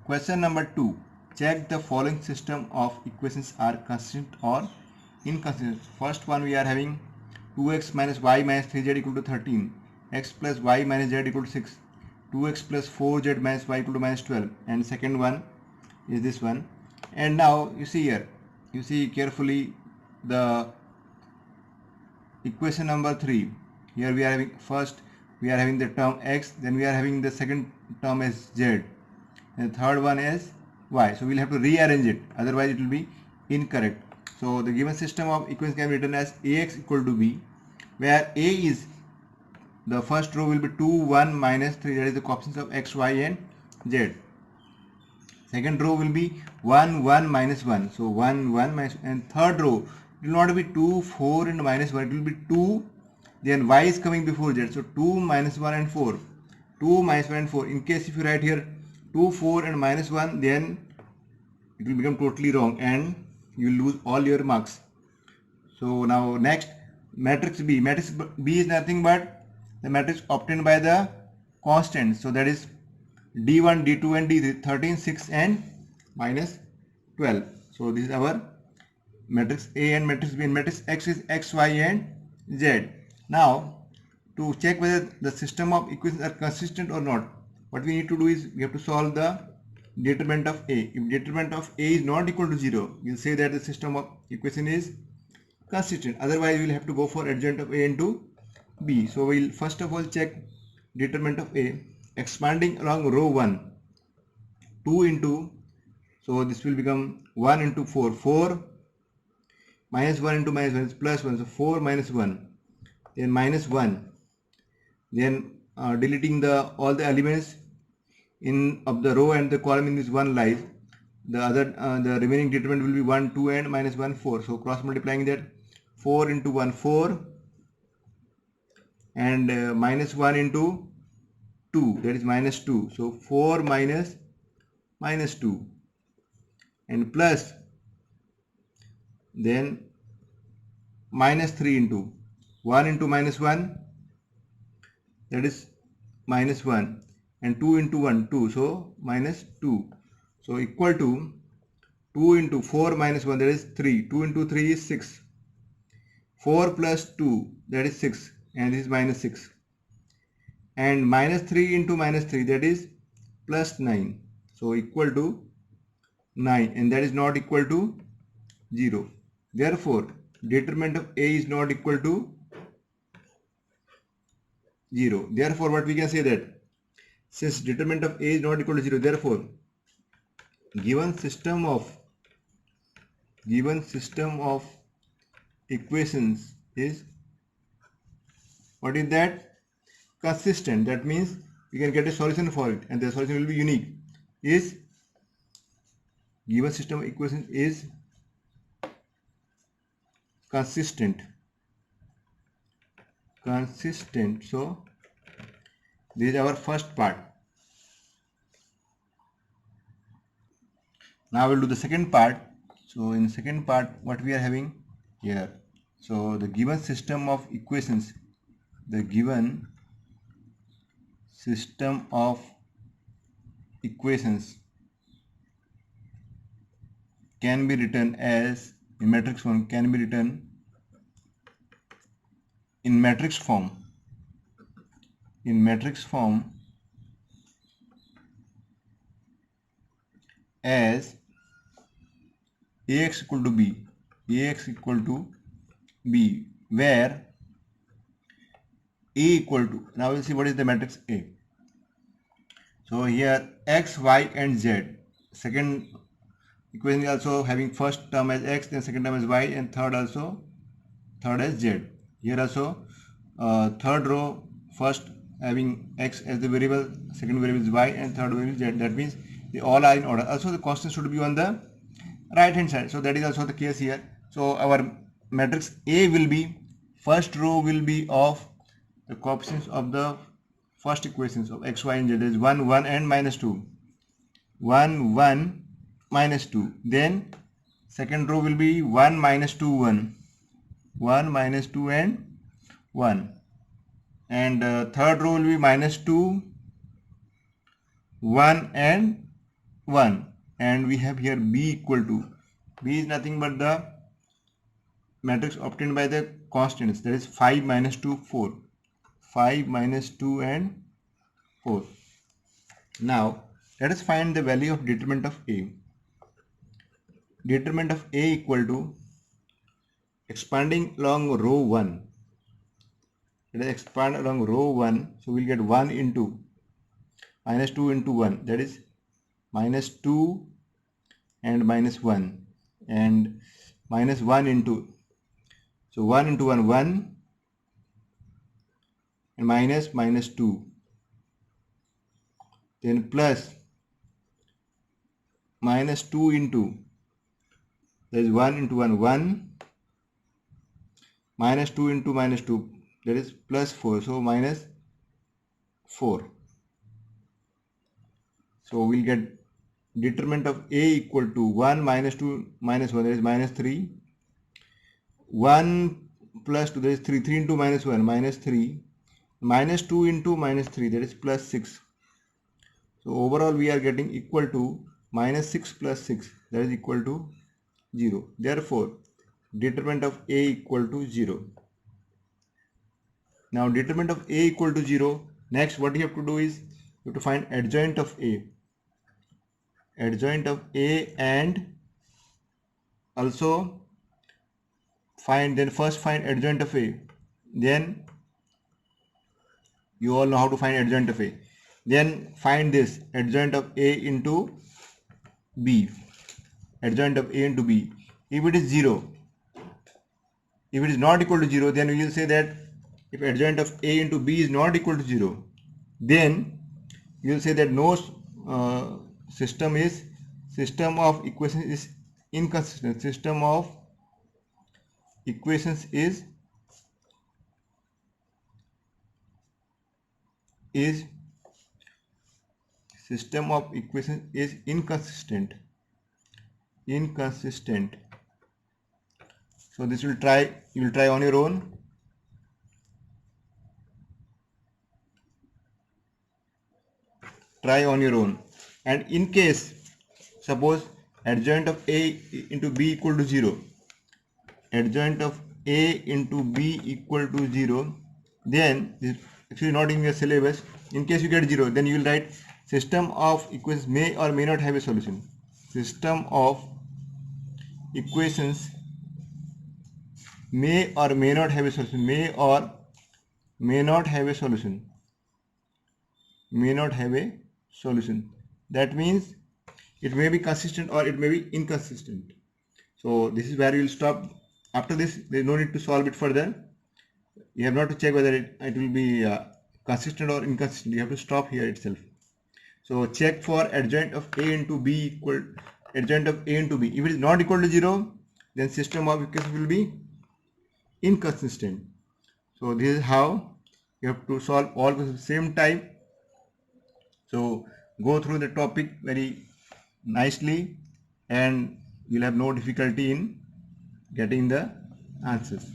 Question number 2. Check the following system of equations are consistent or inconsistent. First one we are having 2x minus y minus 3z equal to 13, x plus y minus z equal to 6, 2x plus 4z minus y equal to minus 12, and second one is this one. And now you see here, you see carefully the equation number 3. Here we are having first we are having the term x, then we are having the second term as z, and the third one is y. So we'll have to rearrange it, otherwise it will be incorrect. So the given system of equations can be written as ax equal to b, where a is the first row will be 2 1 minus 3, that is the coefficients of x, y and z. Second row will be 1 1 minus 1, so 1 1 minus, and third row it will not be 2 4 and minus 1, it will be 2, then y is coming before z, so 2 minus 1 and 4, 2 minus 1 and 4. In case if you write here 2 4 and minus 1, then it will become totally wrong and you will lose all your marks. So now next, matrix B. Matrix B is nothing but the matrix obtained by the constants, so that is d1 d2 and d3, 13 6 and minus 12. So this is our matrix A and matrix B, and matrix X is x, y and z. Now to check whether the system of equations are consistent or not, what we need to do is we have to solve the determinant of A. If determinant of A is not equal to 0, we will say that the system of equation is consistent. Otherwise, we will have to go for adjoint of A into B. So we will first of all check determinant of A. Expanding along row 1, 2 into, so this will become 1 into 4, 4 minus 1 into minus 1 is plus 1, so 4 minus 1, then minus 1, then deleting all the elements of the row and the column in this one lies, the remaining determinant will be 1 2 and minus 1 4, so cross multiplying that, 4 into 1 4, and minus 1 into 2, that is minus 2, so 4 minus 2, and plus, then minus 3 into 1 into minus 1, that is minus 1, and 2 into 1 2, so minus 2, so equal to 2 into 4 minus 1, that is 3, 2 into 3 is 6, 4 plus 2, that is 6, and this is minus 6, and minus 3 into minus 3, that is plus 9, so equal to 9, and that is not equal to 0. Therefore determinant of A is not equal to 0. Therefore what we can say, that since determinant of A is not equal to 0, therefore given system of equations is, what is that? Consistent. That means we can get a solution for it, and the solution will be unique. Is given system of equations is consistent. So this is our first part. Now we'll do the second part. So in the second part, what we are having here, so the given system of equations, can be written as, in matrix form, can be written in matrix form as Ax equal to B, where A equal to, now we'll see what is the matrix A. So here x, y and z, second equation is also having first term as x, then second term as y, and third as z. Here also third row, first having x as the variable, second variable is y, and third variable is z. That means they all are in order. Also the constant should be on the right hand side, so that is also the case here. So our matrix A will be, first row will be of the coefficients of the first equations of x, y and z, that is 1 1 and minus 2, 1 1 minus 2, then second row will be 1 minus 2 1, 1 minus 2 and 1, and third row will be minus 2 1 and 1, and we have here b equal to, b is nothing but the matrix obtained by the constants, that is 5 minus 2 4, 5 minus 2 and 4. Now let us find the value of determinant of a. Determinant of a equal to, expanding along row 1, let us expand along row 1, so we'll get 1 into minus 2 into 1, that is minus 2 and minus 1, and minus 1 into, so 1 into 1 1, and minus minus 2, then plus minus 2 into, that is 1 into 1 1, minus 2 into minus 2, that is plus 4, so minus 4. So we'll get determinant of a equal to 1 minus 2 minus 1, that is minus 3, 1 plus 2, that is 3, 3 into minus 1, minus 3, minus 2 into minus 3, that is plus 6. So overall we are getting equal to minus 6 plus 6, that is equal to 0. Therefore determinant of a equal to 0. Now determinant of a equal to 0, next what you have to do is you have to find adjoint of a. Adjoint of a, and also first find adjoint of a, then you all know how to find adjoint of a, then find this adjoint of a into b, adjoint of a into b. If it is 0, if it is not equal to 0, then we will say that if adjoint of a into b is not equal to 0, then you will say that no system of equations is inconsistent. System of equations is system of equations is inconsistent. So this you will try on your own. And in case suppose adjoint of a into b equal to 0, adjoint of a into b equal to 0, then this actually not in your syllabus. In case you get 0, then you will write system of equations may or may not have a solution. System of equations may or may not have a solution. May or may not have a solution. May not have a solution. That means it may be consistent or it may be inconsistent. So this is where you will stop. After this, there is no need to solve it further. You have not to check whether it will be consistent or inconsistent. You have to stop here itself. So check for adjoint of a into b equal, adjoint of a into b. If it is not equal to 0, then system of equations will be inconsistent. So this is how you have to solve all at the same time. So go through the topic very nicely and you'll have no difficulty in getting the answers.